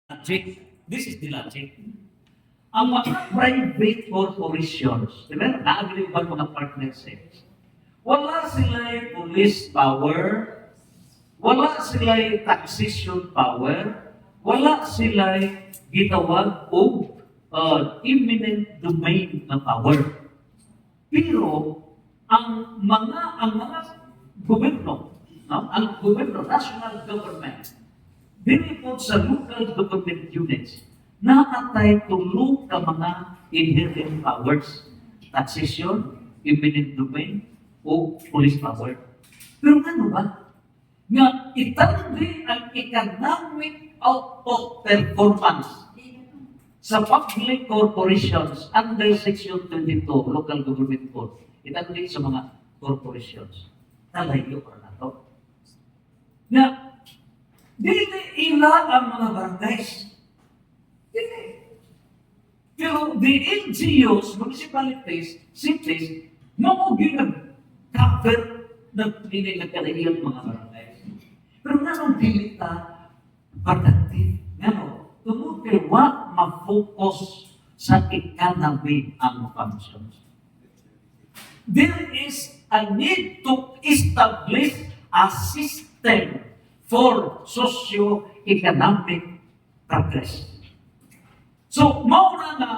logic. This is the logic. Ang mga private corporations, di ba, na-agree ba mga partnerships? Wala sila police power, wala sila taxation power, wala sila gitawag o eminent domain na power. Pero ang mga gobyerno, no? Ang gobyerno, national government, dili po sa local government units, nakatay tulong ka mga inherent powers, taxation, eminent domain, o police power. Pero ano ba? Nga itanggi ang economic output performance sa public corporations under Section 22 Local Government Code. Itanggi sa mga corporations. Talayo pa na to. Nga, dili ila ang mga barangays. Dili. Pero the NGOs, municipalities, cities, mamugi nag-cover ng nagkalaiyang mga barangays. Pero nanong dili ta productive. Ngano, tumutulwa ma-focus sa economy ang functions. There is a need to establish a system for socio-economic progress. So, mauna na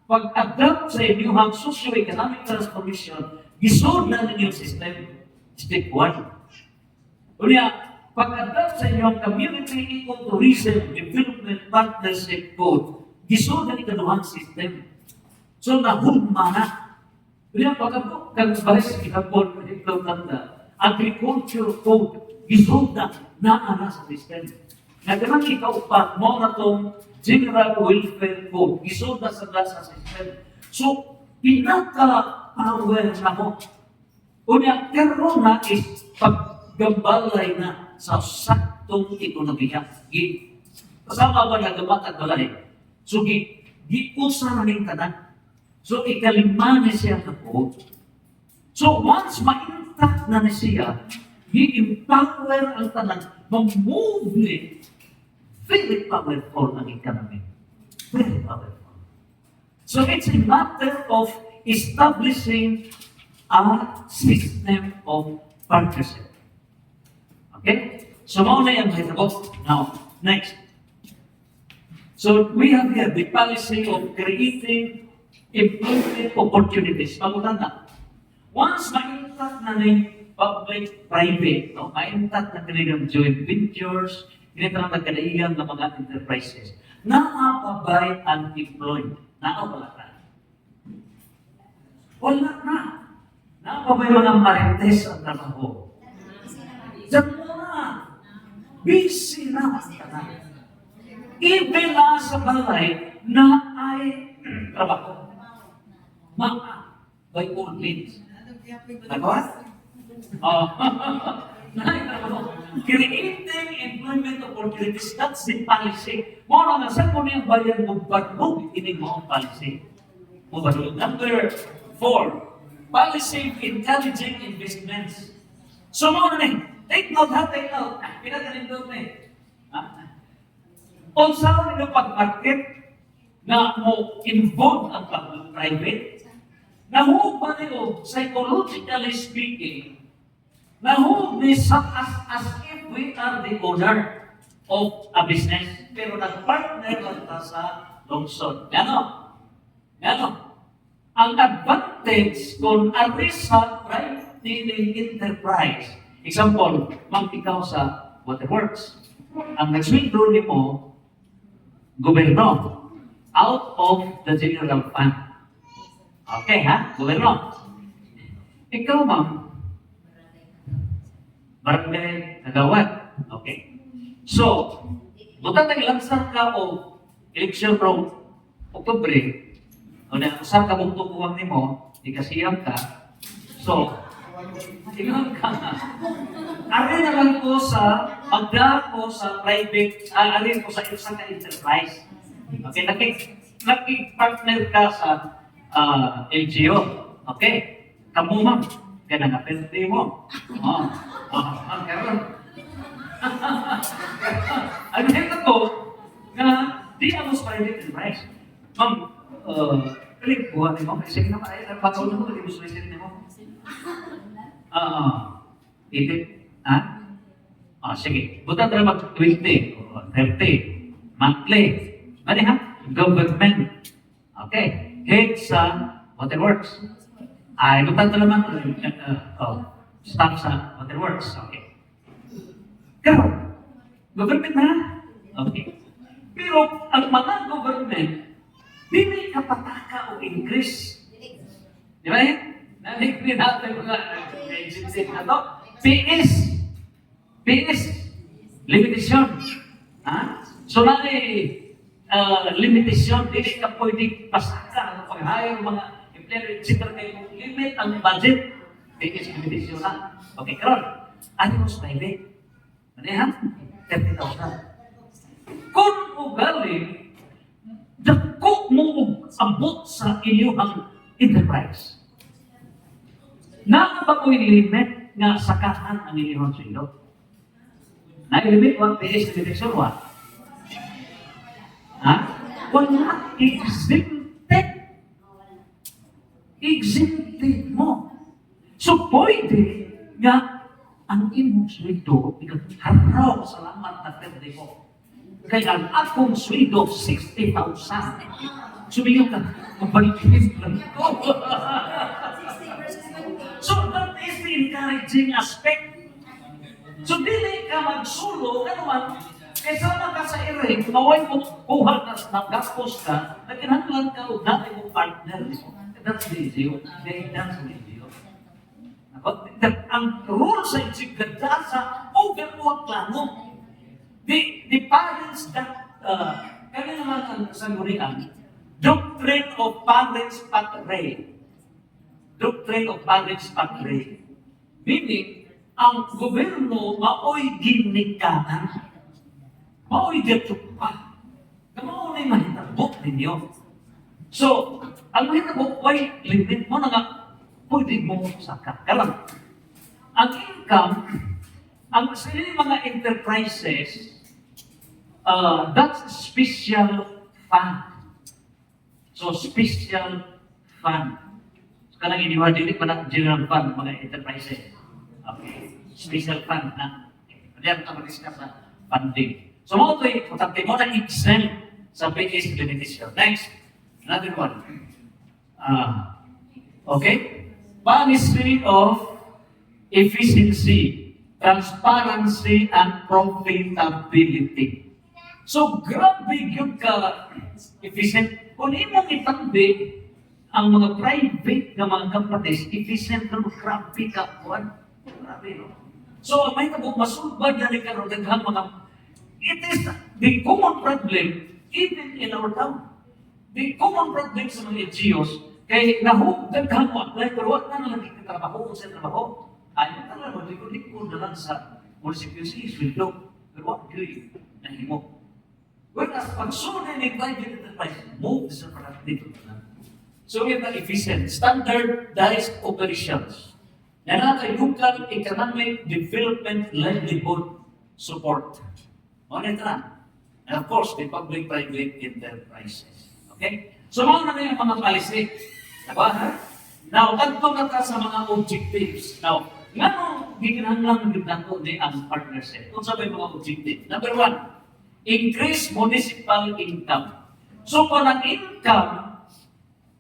pag-adapt sa inyong socio-economic transformation, gisod na ninyong system. Step 1. Unya, pag-adapt sa inyong community ecotourism development partnership code, gisod na ikaduhang system. So, nahugma na. Unya, pag-adapt kang baris ikapon, ikaw tanda, agriculture code, gisod na naana sa system. Nagkanang ikaw pa, mo na itong General Welfare Code, gisod na sa system. So, pinaka-power na mo. Unya, pero na is paggambalay na sa saktong ekonomiya. Kasama ba na gamat at balay? So, gi-usa na rin tanan. So, ikalima na siya na po. So, once ma-intact na siya, gi-empower ang tanan, mag-move ni very powerful ang economy. Very powerful. So, it's a matter of establishing a system of partnership. Okay? So, mauna yung mahitabo. Now, next. So, we have here the policy of creating employment opportunities. Pagkutanda, once ma-intact na ng public-private, no? Ma-intact na kanilang joint ventures, ganito na nagkadaigang ng mga enterprises, nakapabay unemployed. Nakapala na. Wala na. Nakapabay mga marites ang trabaho. Diyan mo na. Busy na. Ibila sa balay na ay trabaho. Mga by all means. Nagawa? Creating employment opportunities, that's the policy. Muna nga, saan mo niyang bayan mo barlog, ini mo ang policy. Number 4, policy of intelligent investments. So muna na, take note ha, take note. Pinagaling na kung saan nyo pag-market na mo involve ang public-private, nahug ba nyo, psychologically speaking, nahug ni as if we are the owner of a business, pero nag-partner lang ta sa lungsod. Gano? Ang advantage kung ari sa private enterprise, example, ikaw sa waterworks, ang nagsweldo ni mo, gobyerno, out of the general fund. Okay, ha? Gobyerno. Ikaw, ma'am, barangay, nagawad. Okay. So, buta tagilansar ka o election from Oktubre, o nakusar ka mong tubuhan ni mo, ikasiyam ka, so, tingnan ka na. Ari na lang ko sa magda ko sa private, ari ko sa isang enterprise. Okay, nakik-partner ka sa LGO. Okay, kamu ma'am, kaya nga-pente mo. Karoon. Ano ito ko, na Di ang mas private enterprise. Ma'am, kalik buhat mo, kasi na ay patawag mo, hindi mo sulitin mo. Ibig, sige. Buta tayo mag-20 o 30 monthly. Mali ha? Government. Okay. Head sa waterworks. Buta tayo naman staff sa waterworks. Okay. Pero, government na. Okay. Pero, ang mga government, hindi kapataka o increase. Di ba yan? Nalikli natin mga agency na to. PS, limitasyon. So, limitasyon, hindi ka pwedeng pasaka, pag-hire mga empleyado, etc. Kayo limit ang budget. PS, limitasyon na. Okay, karon. Ano mo sa private? Ano yan? 30,000. Kung ugali, dako mo abot sa inyong enterprise. Na ba ko'y limit nga sakahan ang inyong sweldo? Na-limit mo ang PS limitation mo? Wala, exempted. Exempted mo. So, pwede nga ang imong sweldo, haraw, salamat na pwede ko. Kaya ang akong sweldo, 60,000. Sumiyo ka, mabalikin lang ito. So that is the encouraging aspect. So dili ka magsulo, naman, kasama ka sa ere, maway mo kuha na gastos ka, naginahanglan ka o dati mo partner mo. That's video. That's video. Ang rule sa ganda sa overall plano. The parents that, kaya naman ang sanggunian, doctrine of parents patrae. Doctrine of parents patrae. Meaning, ang gobyerno mao'y ginikanan. Mao'y gatsupa. Kamao na'y mahitabok ninyo. So, ang mahitabok ay limit mo na nga, pwede mo saka. Kalang, ang income, ang sila mga enterprises, that's a special fund. So, special fund. Kanang iniwadili pa na general fund mga enterprises. Okay. Special fund na. Kaya ito mag-discuss na funding. So, mo ito patapin mo na exempt sa PS limitation. Next. Another one. Okay. Policy of efficiency, transparency, and profitability. So, grabe yung ka-efficient. Kung imong itandi ang mga private na mga companies, efficient na grabe ka, buwan. Grabe, no? So, may tabok, masulbad na rin karoon daghang mga, it is the common problem, even in our town. The common problem sa mga NGOs, kay daghang mo apply, pero wag na lang trabaho kung sa trabaho. Ayaw na lang, maglikod-likod na lang sa municipal cities, window. Pero wag yun, nahimo. Whereas, pag sunod ng private enterprise, move sa productive na. So we have efficient, standardized operations. Na natin local economic development livelihood support. Monitor. And of course, the public-private enterprises. Okay? So mga na yung mga policy. Diba? Now, kanto na ka sa mga objectives. Now, nga nung giginahanglang gibnato di ang partnership. Kung sabi mga objective. Number 1, increase municipal income. So kung ang income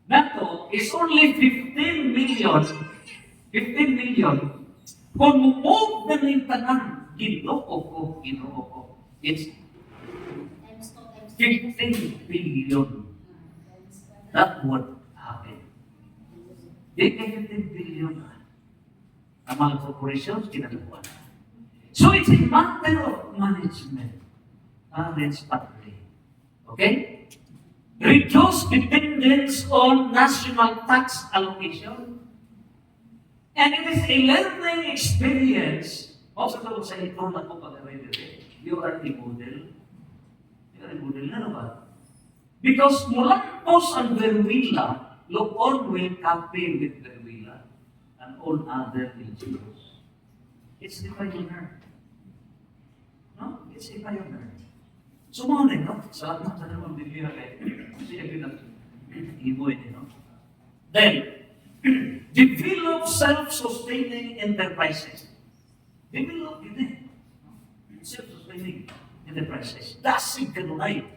nato is only 15 million. 15 million. Kung move na ng tanan, ginoo ko. It's 15 billion. That would happen. Di 15 billion ang mga corporations ginagawa. So it's a matter of management. Balance pathway. Okay? Reduce dependence on national tax allocation. And it is a learning experience. Also, kung sa ito na ko pag-array, you are a model. You are a model na naman. Because mula po sa Verwila, Lupon will copy with Verwila and all other NGOs. It's the pioneer. No? It's a pioneer. So, mga no? Salamat sa naman Sige, Ibo ito, no? Then, develop self-sustaining enterprises. Develop ito. Self-sustaining enterprises. Dasig kanunay.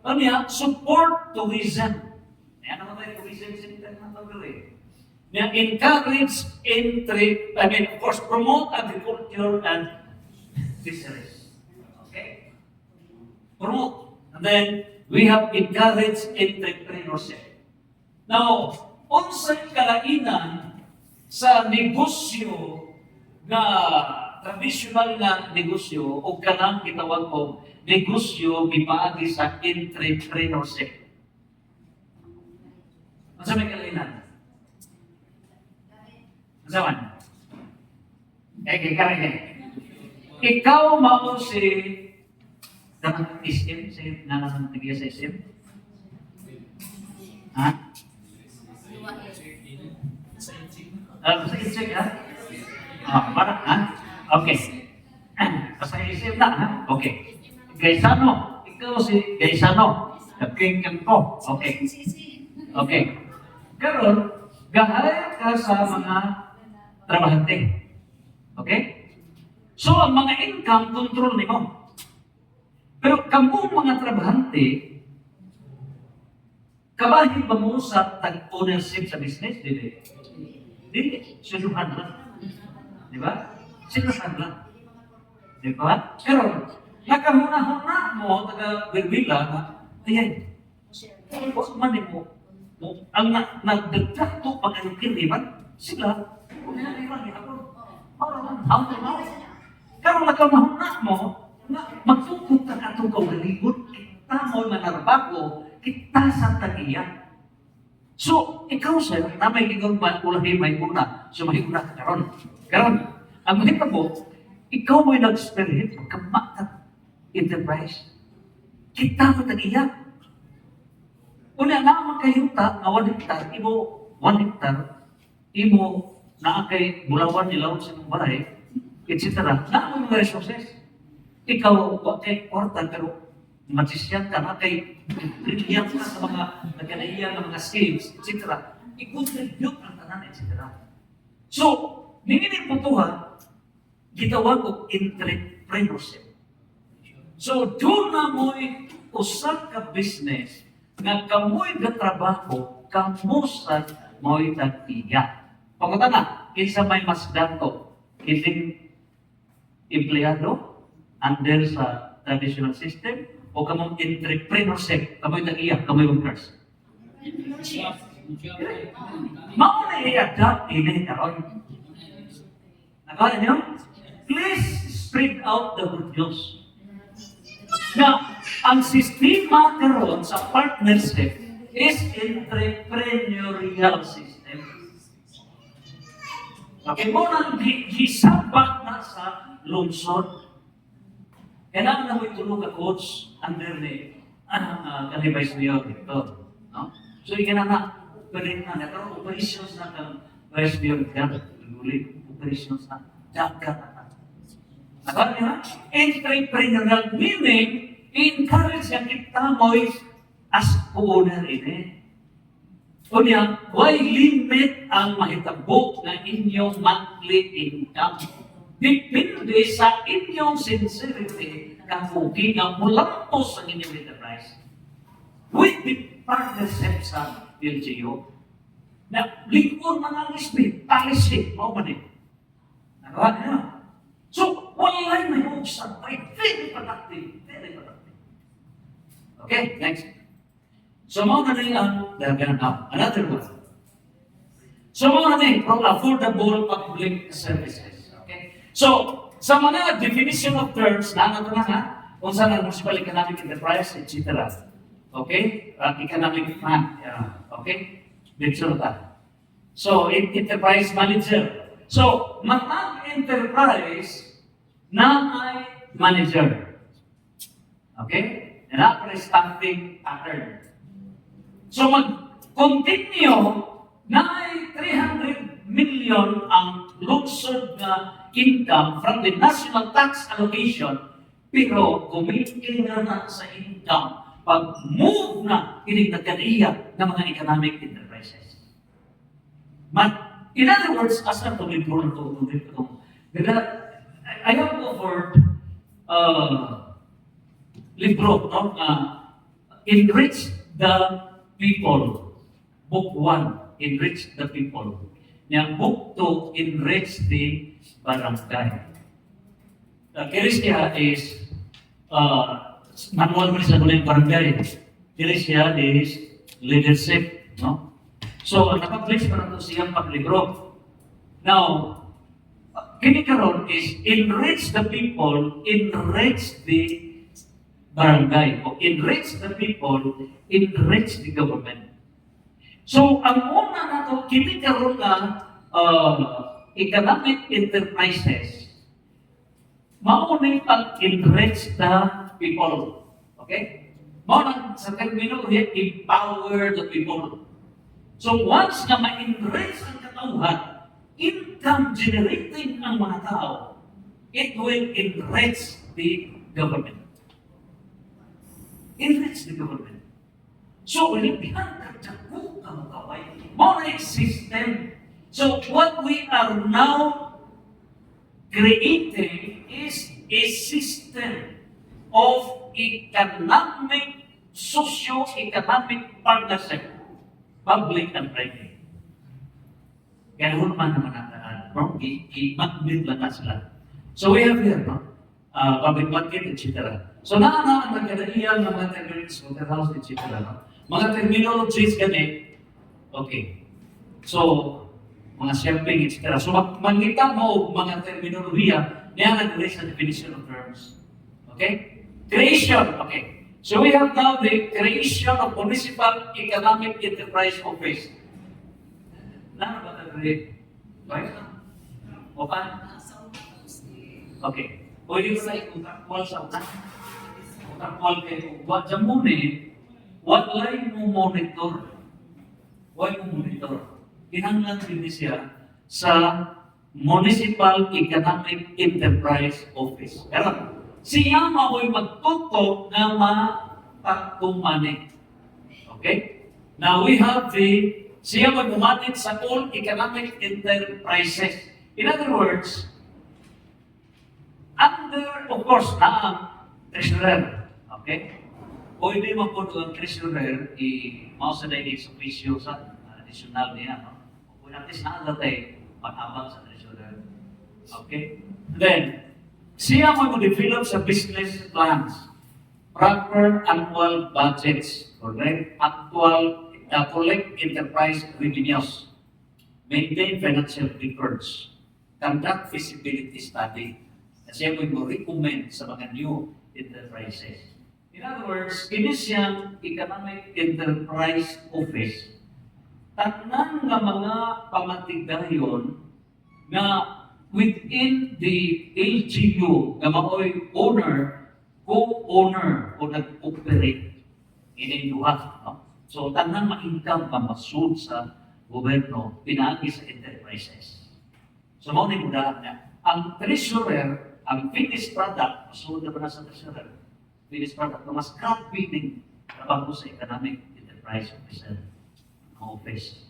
Ano yan? Support tourism. Yan naman tayo, tourism center na ito. Encourage of course, promote agriculture and fisheries. Okay? Promote. And then, we have encouraged entrepreneurship. Now, unsay kalainan sa negosyo na traditional na negosyo o kanang gitawag og negosyo gipaagi sa entrepreneurship. Unsa may kalainan? Unsa man? Ikaw mao si SM, sa nananatigya sa SM? Ha? Sa isip, ha? Parang, ha? Okay. Sa isip na, ha? Okay. Gaisano. Ikaw si Gaisano. Nagkingkan ko. Okay. Okay. Karon, gahaya ka sa mga trabahante. Okay? So, ang mga income, control ni mo. Pero kamong mga trabahante, kabahin ba mo sa tag-ownership sa business? Dili. Dili. Sinuhan lang. Di ba? Sinuhan lang. Di ba? Pero, nakamuna-huna mo, taga-Berbila, na, ayan, huwag man mo, ang nagdagdato pag ang kiniman, sila, kung nanilang ako, parang pero nakamuna mo, magtungkot na atong kaugalibot, kita mo'y manarabako, kita sa tagiya. So, ikaw sir, na may ikaw ba, ulahi may una, so may una ka karon. Karon, ang mahita mo, ikaw mo'y nag-spirit, magkamakat enterprise. Kita sa tagiya. Una naman kayuta, na 1 hektar, imo 1 hektar, imo na kay bulawan nilaw sa mong bahay, etc. Na mga resources. Ikaw, okay, kwarta, pero matisyan ka na kay brilliant ka sa mga nagkanahiyan ng mga skills, etc. I-contribute ang tanan, etc. So, ninginin po ito ha, gitawag ko entrepreneurship. So, doon na mo'y usap ka business nga kamo'y gatrabaho, kamusan mo'y tagtiya. Pagkata na, kinsa may mas dato, kiling empleyado under sa traditional system o kamong entrepreneurship, kamo'y tag-iya, kamo'y workers. Mao na i-adapt ini karon. Nakala niyo? Please spread out the good news. Na ang sistema karon sa partnership is entrepreneurial system. Okay, mo nang gisabak na sa lungsod. Kailangan na mo itulog ka coach under ni Vice Mayor dito. No? So, ika na pwede na pero operations na kang Vice Mayor dito. Operations na. Daga na. Nakala niyo na? Entrepreneurial meaning, encourage ang kita mo'y as owner ini. O niya, why limit ang mahitabo na inyong monthly income? Depende sa inyong sincerity kamugi nga mulantos ang inyong enterprise. With the partnership sa LGU, na lingkod man ang speed, policy, mo man eh. Nagawa niya. So, walay may hugsan, very productive, very productive. Okay, next. So, mga na dagan up. Another one. So, mga affordable public services. Okay? So, sa mga definition of terms, na kung saan ang municipal economic enterprise, etc. Okay? Economic fund. Okay? Dito ta. So, enterprise manager. So, mag-enterprise na ay manager. Okay? And after staffing pattern. So mag-continue na ay 300 million ang lungsod na income from the national tax allocation, pero kumikira na sa income pag-move na kining nagkaniya ng mga economic enterprises. In other words, asa ito libro na ito, I have offered libro, no? Enrich the People. Book 1, Enrich the People. Yang book 2, Enrich the Barangay. Kirisya is manual mo sa ng barangay. Kirisya is leadership. No? So, nakapublish pa na ito siyang paglibro. Now, kinikaroon is enrich the people, enrich the barangay. O enrich the people, enrich the government. So, ang una na ito, kinikaroon na economic enterprises, maunay pag-enrich the people. Okay? Maunang sa terminology, empower the people. So once na ma-enrich ang katauhan, income generating ang mga tao, it will enrich the government. Enrich the government. So, lipihan ka dyan ka magkaway. More system. So, what we are now creating is a system of economic, socio-economic partnership, public and private. Kaya naman naman no? I-magnet lang na sila. So we have here, no? Public market, etc. So ang nagkadaiyan ng mga terminologies, waterhouse, etc. No? Mga terminologies gani, okay. So, mga shopping, etc. So magkita mo mga terminolohiya na nag-relate sa definition of terms. Okay? Creation, okay. So we have now the creation of Municipal Economic Enterprise Office. Nano ba ito? Right? Opan? Okay. Pwede ko na i-contractual sa utak. Contractual kayo. What dyan muna wala mo monitor. Wala mo monitor. Kinanglan din siya sa Municipal Economic Enterprise Office. Pero, siya mao'y magtutok na mapagtumani. Okay? Now we have siya magbumanit sa all economic enterprises. In other words, under, of course, na ang treasurer. Okay? Pwede mo po ang treasurer, i-mausa na yung ex-officio sa additional niya. No? Kung natin na natin, pag-abang sa treasurer. Okay? Then, siya mag-develop sa business plans, proper annual budgets, correct? Collect enterprise revenues, maintain financial records, conduct feasibility study. Siya mag-recommend sa mga new enterprises. In other words, ini siyang Economic Enterprise Office. Tanan nga mga pamatigdayon na within the LGU na mao'y owner, co-owner o nag-operate ininduha. No? So, tanang ma-income pa masud sa gobyerno, pinaagi sa enterprises. So, mauni mo na ang treasurer, ang finished product, masud na ba na sa treasurer? Finished product, na mas copying trabaho sa economic enterprise office.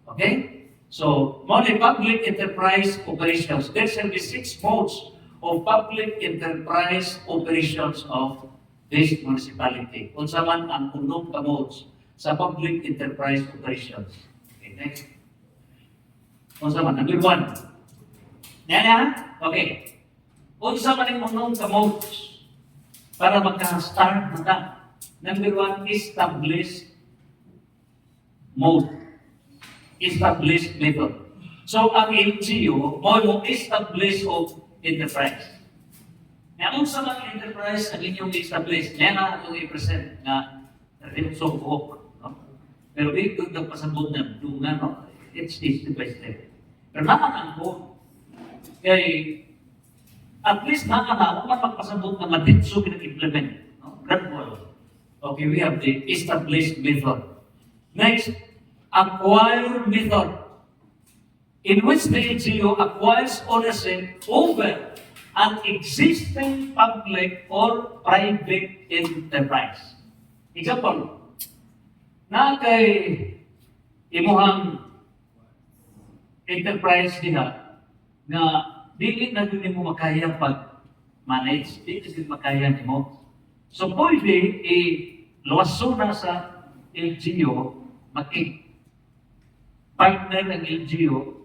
Okay? So, modern public enterprise operations. There shall be 6 modes of public enterprise operations of this municipality. Unsa man ang unong ka modes sa public enterprise operations. Okay, next. Unsa man? Number 1. Yan. Okay. Unsa man ang unong ka modes para magka-start na ta. Number 1, established mode. Established method. So, ang LGU, mo establish of enterprise. Ngayon sa mga enterprise, ang inyong establish, yan na itong i-present na so work. No? Pero ito nagpasabot na dungan, no? It's step by step. Pero naman ang ko, kay at least nakaka, kung magpasabot na maditso pinag-implement. No? Gradual. Okay, we have the established method. Next, acquire method, in which the LGU acquires ownership over an existing public or private enterprise. Example, na kay imuhang enterprise diha nga dili na gyud nimo makaya pag manage, dili gyud makaya nimo. So pwede luwaso na sa LGU partner ng LGU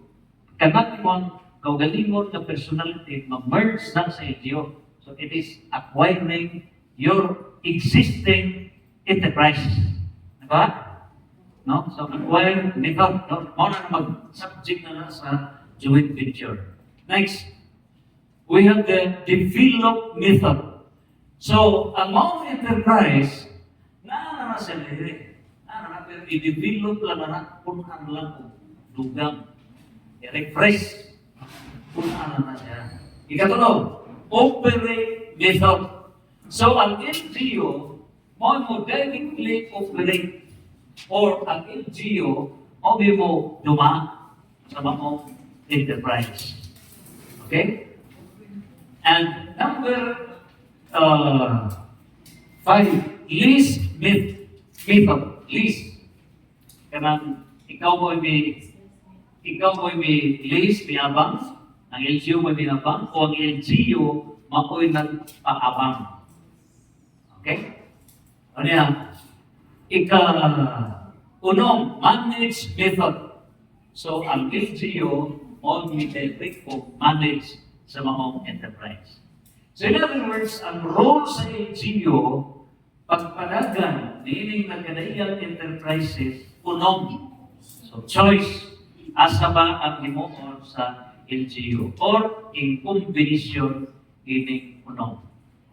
kanang imong kaugalingon na personality ma-merge na sa LGU. So it is acquiring your existing enterprise. Diba? No? So acquire method. No? Muna na mag-subject na sa joint venture. Next, we have the develop method. So, ang mga enterprise, na sa lirik. Pero i-develop lang na punan lang kung lugang. I-refresh. Punan na siya. Ikatulog, operate method. So, ang LGU, mo directly operate or ang LGU, mo duma sa mga enterprise. Okay? And number 5, lease method. Lease. Kanang ikaw mo may lease, may abang, ang LGU mo may abang, o ang LGU makoy nag-paabang. Okay? Ano yan? Unong, manage method. So, ang LGU all direct o manage sa mga enterprise. So, in other words, ang role sa LGU, pagpanagan, meaning na kanayang enterprises, unong. So, choice, asa ba ang himuon sa LGU or in combination ining unong.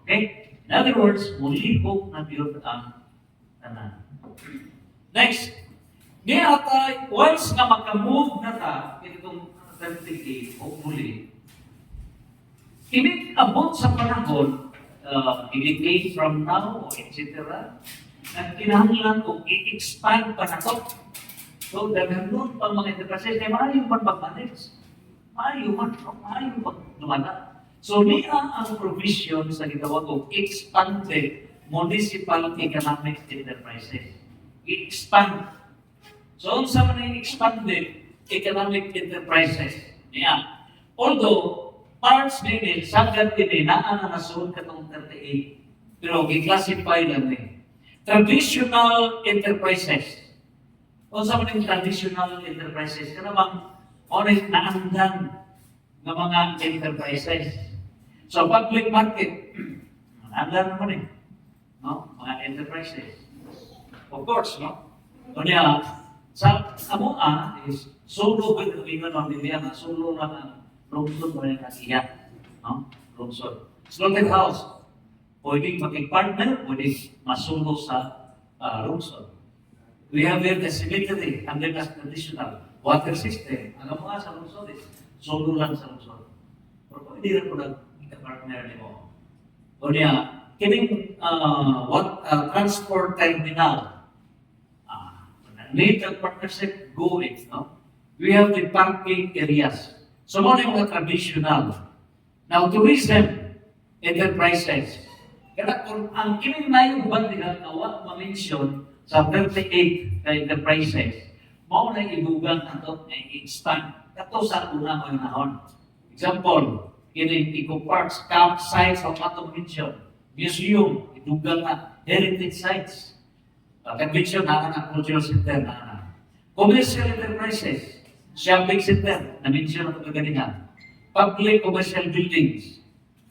Okay? In other words, mulipok na yun ang tanan. Next, niya ata, once na makamove na ta, itong 38, hopefully, abot sa panahon, i-decade from now, etc., at kinahanglan kung i-expand pa na to. So, dahil nun pang mga enterprises, ay maayo pa pag-manage. Maayo pa lumana. So, niya ang provision sa gitawag kong expanded municipal economic enterprises. I-expand. So, sa mga expanded economic enterprises, niya. Although, parts nila, sagad din na nasunod katong 38. Pero i-classify lang din. Traditional enterprises. O sa mga traditional enterprises, ka namang honest naandan ng mga enterprises. So, public market, naandan naman eh. No? Mga enterprises. Of course, no? O niya, sa amoa is solo ba ito ng Biblia na solo lang ang lungsod mo yung kasiya. No? Lungsod. Slaughter house. Pwedeng makipag-partner, pwedeng masulo sa lungsod. We have here the cemetery under the traditional water system. Ang mga sa lungsod is solo lang sa lungsod. Pero pwede rin po nag-partner mo. O niya, kining transport terminal. Need the partnership going. No? We have the parking areas. So, mga mga traditional. Now, tourism enterprises. Kaya kung ang kining na yung bandigan na what ma-mention sa 38 na enterprises, mao na ibugan nato na i-expand. Kato sa una mo nahon. Example, kining eco-parks, campsites of atong mention, museum, idugan na, heritage sites. Convention na cultural center na. Commercial enterprises, shopping center, na-mention na ito kagalingan. Public commercial buildings,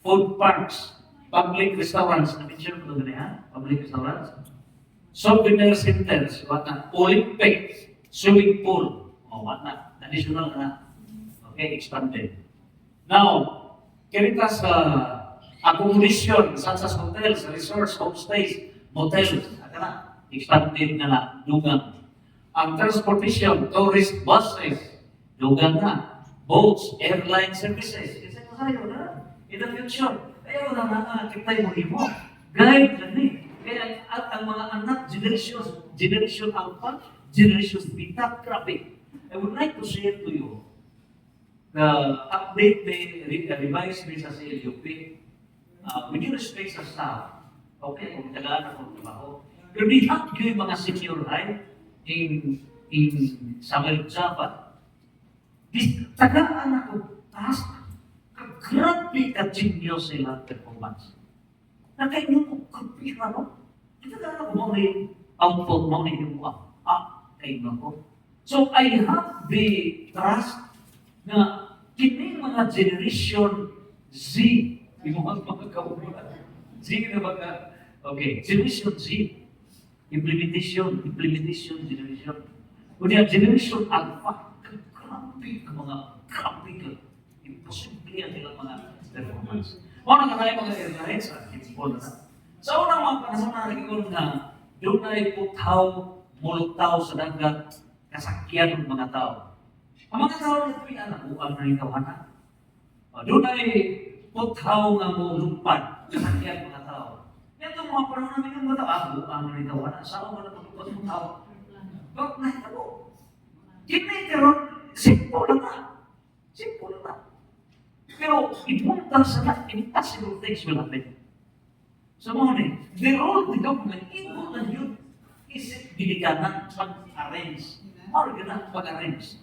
food parks, public restaurants, na-mention na ito kagalingan. Public restaurants. Souvenir centers, Olympic, swimming pool, additional na. Okay, expanded. Now, kinita sa accommodation, such as hotels, resorts, homestays, motels, expanded na dugang. Ang transportation, tourist buses, dugang na. Boats, airline services. Kasi ko sa'yo na, in the future, ayaw na kita yung mo. Guide na ni. Kaya ang mga anak, generation alpha, generation beta, grabe. I would like to share to you the update na revised me sa CLUP. With due respect sa staff, okay, kung tagaan akong trabaho, Pero di hap yung mga senior high in Samuel Java. Di tagaan ako, taas, grabe ka-genyo sila performance. Nakainyo ko, kapira no? Tagaan ako mo rin, output mo rin yung kayo ko. So I have the trust na kini mga generation Z, yung mga kaubuhan. Z na baga, okay, generation Z, implementation generation. Kunya generation Alpha, grabe ka, imposible yan nilang mga performance. O nakakaya mga airlines, tipol na. Sa unang mga panahon na nagiging na doon ay putaw, mulutaw sa dagat, kasakyan ng mga tao. Ang mga tao na ito ay anakuan na itawanan. Doon ay putaw nga mo lumpad, kasakyan ng mga tao. Ito mga panahon namin ng mga tao, ang na itawanan. Saan mo na pagpapot ng tao? Bakit na ito? Kinitiron, simple na. Simple na. Pero ipunta sa na, impossible things will happen. Sa mga ni, the role of the government, ito na yun. Isip bilikanan pag-arrange. Or gana pag-arrange.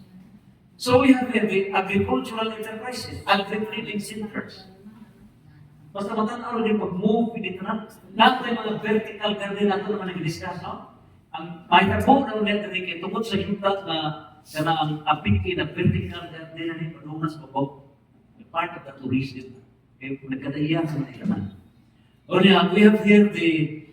So we have the agricultural enterprises, agri-trading centers. Basta matanaw rin pag-move, dito na. Lahat ng mga vertical garden nato naman nag-discuss, no? Ang mahitabo na ulit na rin tungkol sa yutat na ang apiki na vertical garden na rin padunas pa part of the tourism. Kaya nagkataiyan sa mga we have here the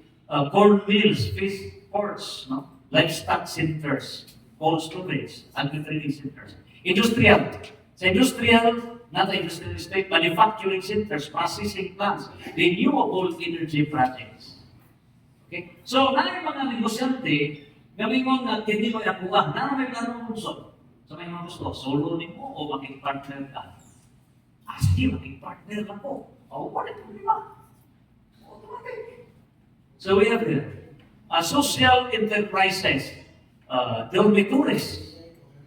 corn mills, fish ports, no? Livestock centers, cold storage, agri-trading centers. Industrial. Sa industrial, not the industrial estate, manufacturing centers, processing plants, renewable energy projects. Okay? So, na yung mga negosyante, gawin na hindi mo iapuan, na may plano mong sa may mga gusto, solo ni mo o makipag-partner ka. Sige, makipag-partner lang po. O, walit mo diba? Automatic. So, we have here, social enterprises, dormitories,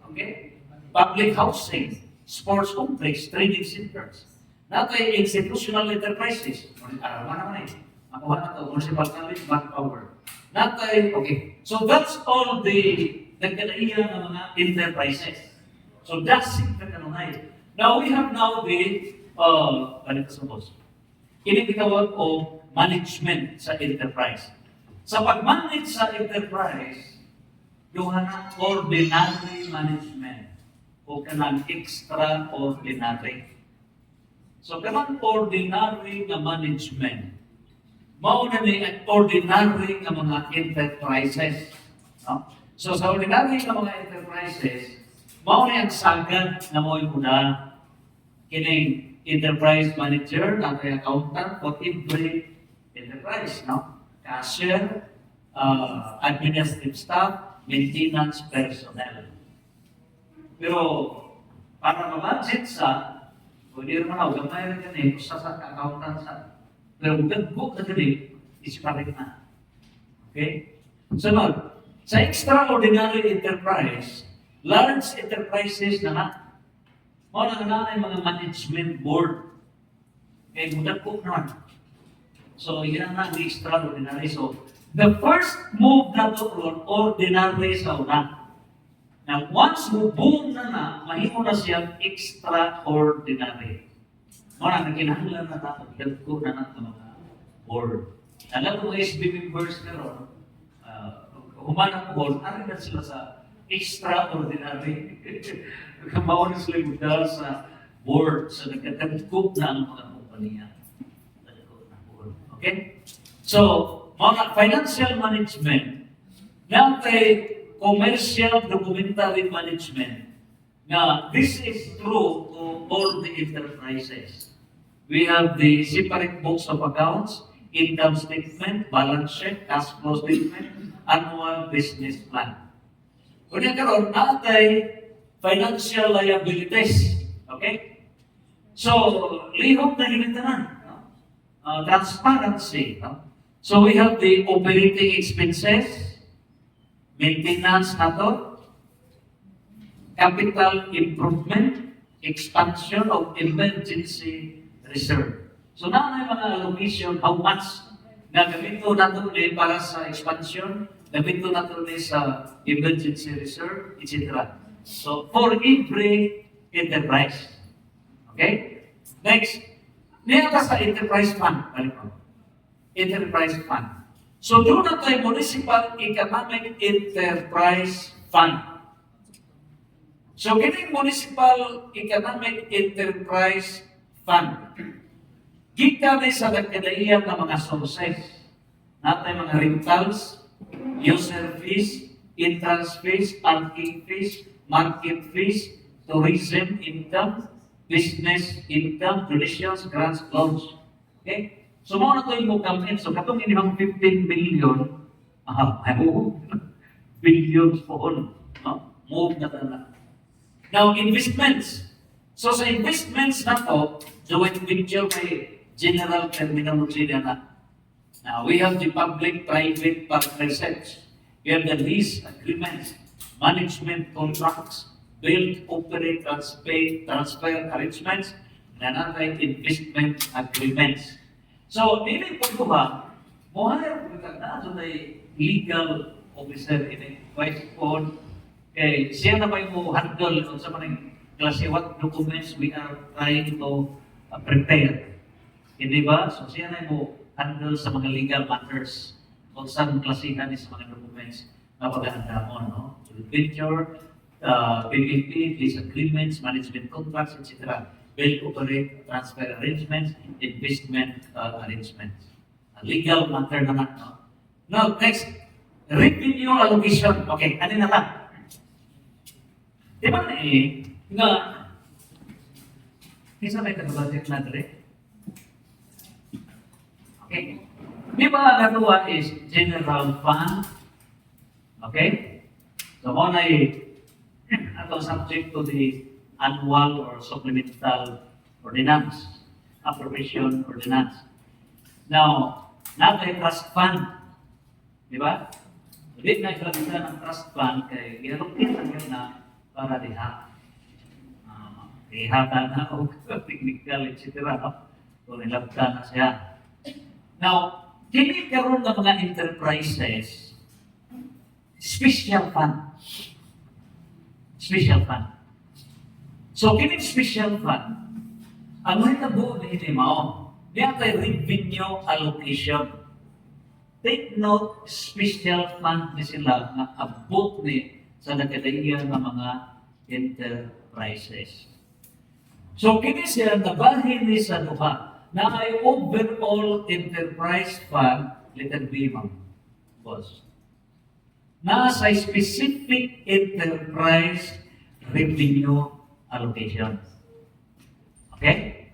okay? Public housing, sports complex, trading centers. Natay institutional enterprises. Arawan naman eh. Makuha na ito, municipal college, manpower. Natay, okay. So that's all the nagkadaiya ng mga enterprises. So that's it na kanunay. Now we have the, ano ito suppose? Initawag o management sa enterprise. Sa pag-manage sa enterprise, yung ordinary management o kanang extraordinary. So kanang ordinary na management, mauna ni ordinary na mga enterprises. No? So sa ordinary na mga enterprises, mauna ang sagad na mo yung una, kining enterprise manager, natay accountant for every enterprise. No? Cashier, administrative staff, maintenance personnel. Pero para ma-budget sa, pwede rin mga gamay rin ganun, kung sa accountant sa. Pero gagbo na ganun, isparin na. Okay? So now, sa extraordinary enterprise, large enterprises na nga, mga nanay mga management board, kaya gagbo naman. So, yan na ang extraordinary. So, the first move na to ordinary sa una. Now, once mo boom na, mahimo na siyang extraordinary. Mga naginahanglan na tayo, gagko na natin mga board. Alam mo, SB members na ron, humanap board, ari na sila sa extraordinary. Kamaon na sila mudal sa board, sa nagkatagkop na ang mga kumpanya. Okay? So, mga financial management, natay commercial documentary management, na this is true to all the enterprises. We have the separate books of accounts, income statement, balance sheet, cash flow statement, annual business plan. Kung yan karoon, natay financial liabilities. Okay? So, lihok na ginitanan. Transparency. No? So we have the operating expenses, maintenance nato, capital improvement, expansion of emergency reserve. So na mga allocation, how much na gamito nato ni para sa expansion, gamito nato ni sa emergency reserve, etc. So, for every enterprise. Okay? Next, niya sa enterprise fund. Balik ko. Enterprise fund. So, doon na tayo Municipal Economic Enterprise Fund. So, kining Municipal Economic Enterprise Fund, gikan ni sa nagkadaiyan ng mga sources. Natay mga rentals, user fees, entrance fees, parking fees, market fees, tourism income, business income, donations, grants, loans. Okay? So, mo na ito yung kamit. So, katong inyong 15 billion, billions po on. No? Move na talaga. Now, investments. So, sa investments na to, joint venture may general terminology na. Now, we have the public-private partnerships. We have the lease agreements, management contracts, build, operate, transfer arrangements, and another investment agreements. So, dili po ba, mohaya po na ito na legal officer in vice code, kay siya na ba yung handle kung sa manang klase what documents we are trying to prepare. Hindi ba? So, siya na yung handle sa mga legal matters kung saan klasihan sa mga documents na paghahanda mo, no? So, venture, PPP, lease agreements, management contracts, etc. Build, operate, transfer arrangements, investment arrangements. Legal matter naman, no? Now, next, revenue allocation. Okay, ano na lang? Di ba nga, isa may kadabalik na dali? Okay. Di ba natuwa is general fund? Okay? So, muna ato subject to the annual or supplemental ordinance, appropriation ordinance. Now, natin trust fund. Di ba? Hindi na ilalagay ng trust fund kay ginalukit lang yun na para diha. Ihata na o technical, etc. O nilabta na siya. Now, kini karon ng mga enterprises, special fund. Special fund. So, kini special fund, ang mahitabo na inimao, diyan tayo revenue allocation. Take note, special fund ni sila na abot ni sa nakadaiyan ng mga enterprises. So, kini siya nabahin ni sa duha na ay overall enterprise fund, letter B, ma'am, boss, na sa specific enterprise revenue allocation. Okay?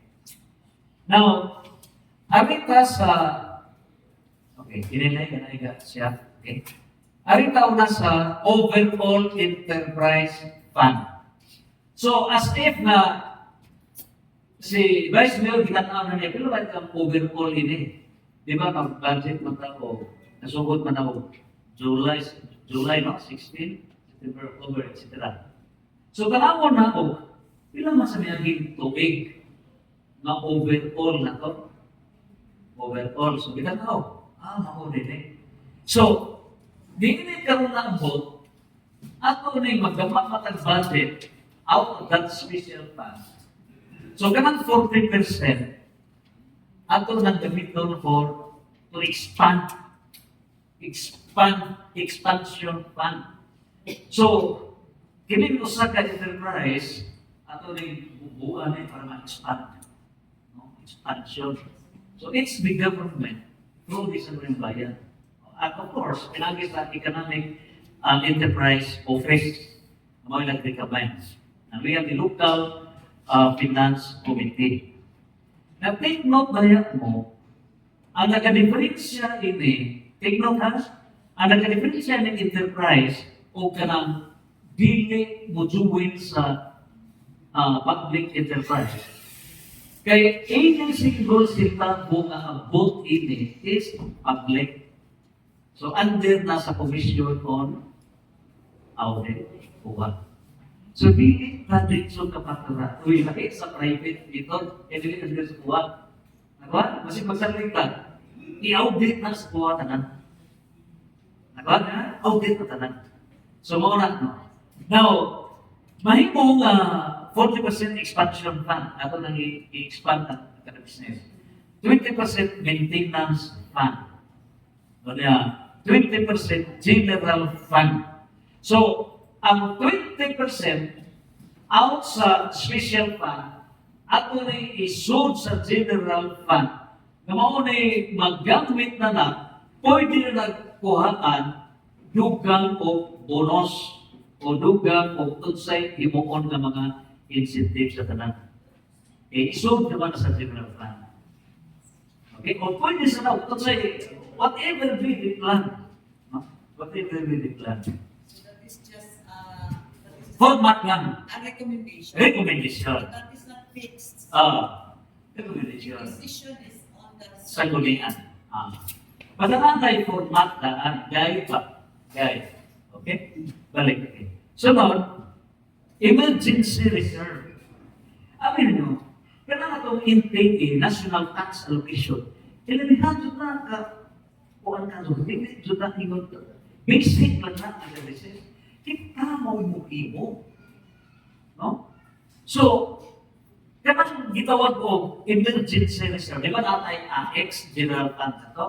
Now, arita sa, okay, kinilay ka na siya, okay? Arita una sa overall enterprise fund. So, as if na si Vice Mayor ginatawag na niya, pero bakit ang overall ini? Di ba, mag-budget man ako, nasugod man ako, July, no? 16, September, October, etc. So, kanawon na ako, ilang masamiyagin tubig na overall na to? Overall. So, ginataw, mako din eh. So, di nila karoon na abot, ato na yung magdamat matag budget out of that special fund. So, kanang 40%, ato nang gamiton for to expansion fund. So, kini usa ka enterprise, ato ning bubuan para ma-expand. No? Expansion. So, it's the government through this bayan. At of course, pinagis sa economic enterprise office, mga electric banks. And we have the local finance committee. Now, take note ba yan mo, ang nagka-diferensya ini, take note ha, ang nagka-diferensya ng enterprise o kanang dili mo join sa public enterprise. Kaya agency goals sila kung abot ini is public. So, under na sa Commission on Audit Uwan. So, di tradisyon kapatara. Uy, laki sa private dito, dili ka sa kuha. Nagawa? Masih magsalita. i-audit na sa buha tanan. Nagwa na, audit na tanan. So, mga na, no? Now, mahimong 40% expansion fund, ato nang i-expand ang business. 20% maintenance fund. Kanya, 20% general fund. So, ang 20% out sa special fund, ato na isod sa general fund, na mao na maggamit na pwede na nagkuhaan dugang o bonus o dugang o tunsay himuon ng mga incentives sa tanan. Isod naman sa general fund. Okay? O pwede sa na, tunsay, whatever we declare. Whatever we declare. So that is just Format lang. a recommendation. Recommendation. That is not fixed. Recommendation. Decision is on the Sa gulingan. Padaan tayo format na guide pa. Guide. Okay? Balik. Okay. Sunod, emergency reserve. Amin nyo, kailangan itong intake national tax allocation. Ilalihan dyan na ka, kuhan ka dyan, hindi dyan na ingon to. Basic lang na analysis. Kita mo mo. No? So, kailangan gitawag ko emergency reserve. Di ba natay AX, General Fund na to?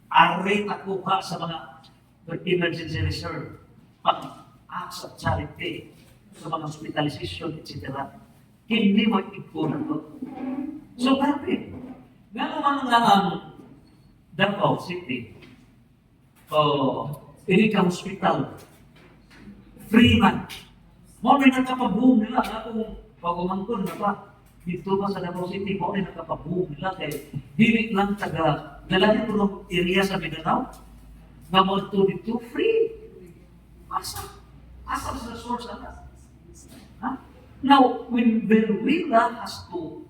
Aray nakuha sa mga emergency reserve. Pang-acts of charity, sa mga hospitalization, etc. Hindi mo ikunan to. So, bakit? Nga naman nga ang Davao City, ini ka hospital, free man. Mo may nagkapaboom nila, akong pag-umangkon na pa, dito pa sa Davao City, mo may nagkapaboom nila, kaya dili lang taga, nalanin ko ng area sa Mindanao, na mo dito free. Asa sa source na. Now, when Veruela has to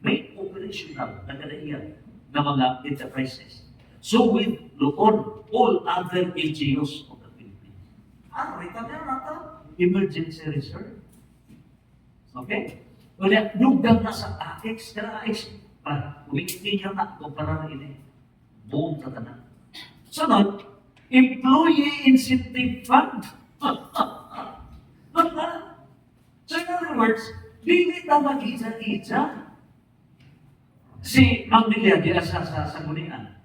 make operational na ganyan ng mga enterprises, so with Luzon, all other LGUs of the Philippines. Rita meron natin emergency reserve. Okay? Wala, dugang na sa AX, kaya AX, kumikitin na kumpara na ini. Buong tatanan. Sunod, employee incentive fund. So in other words, hindi na mag-isa-isa. Si Ma'am Lilia, diya sa Sanggunian.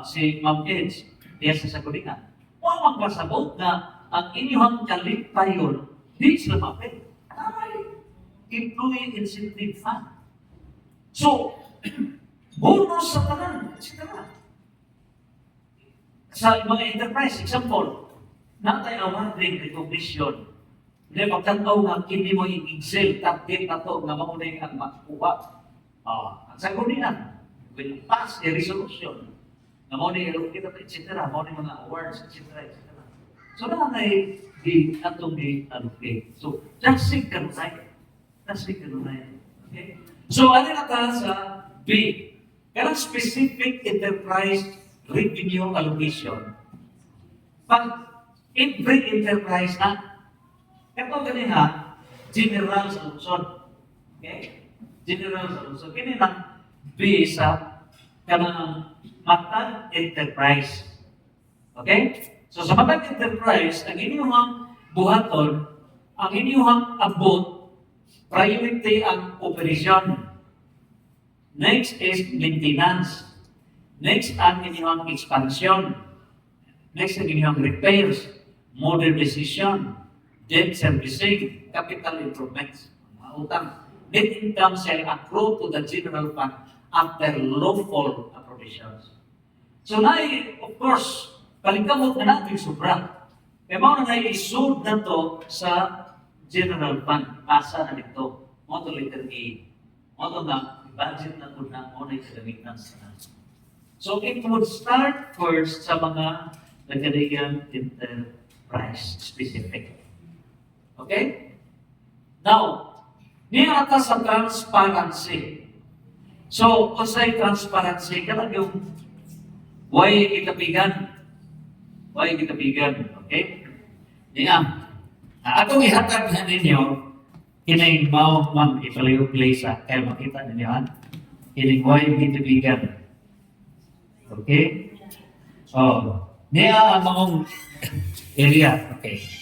Si Ma'am Edge, diya sa Sanggunian. Huwag magpasabot na ang inyong kalipayon, di sila mapit. Tamay, employee incentive fund. So, bonus sa tanan, etc. Sa mga enterprise, example, natay awarding recognition. Hindi, pagtantaw nga, hindi mo i-excel, target na to, na maunay ang makuha. Ang Sanggunian, will pass a resolution. Na maunay i-allocate, etc. Maunay mga awards, etc. So, naanay atong i-allocate. So, just think kanunay. Okay? So, ano na ta sa B? Karang specific enterprise revenue allocation. Pag every enterprise na, ito kanina, general solution. Okay? General solution. Kanina, B sa kanang matag enterprise. Okay? So sa matag enterprise, ang inyong buhaton, ang inyong abot, priority ang operation. Next is maintenance. Next ang inyong expansion. Next ang inyong repairs, modernization, debt servicing, capital improvements, mga utang. Net income shall accrue to the general fund after lawful appropriations. So na, of course, paligkamot na natin sobra. Kaya mga na isod na to sa general fund. Asa na dito. Moto letter A. Moto na, budget na to na onay kalamitan sa natin. So it would start first sa mga nagkaligan enterprise specific. Okay? Now, niya ata sa transparency. So, kung sa'y transparency, kailan yung why kitabigan? Okay? Niya. Atong ihatag na ninyo, kining mao man ipalayo place kaya makita ninyo, kining why kitabigan. Okay? Oh, niya ang maong area. Okay.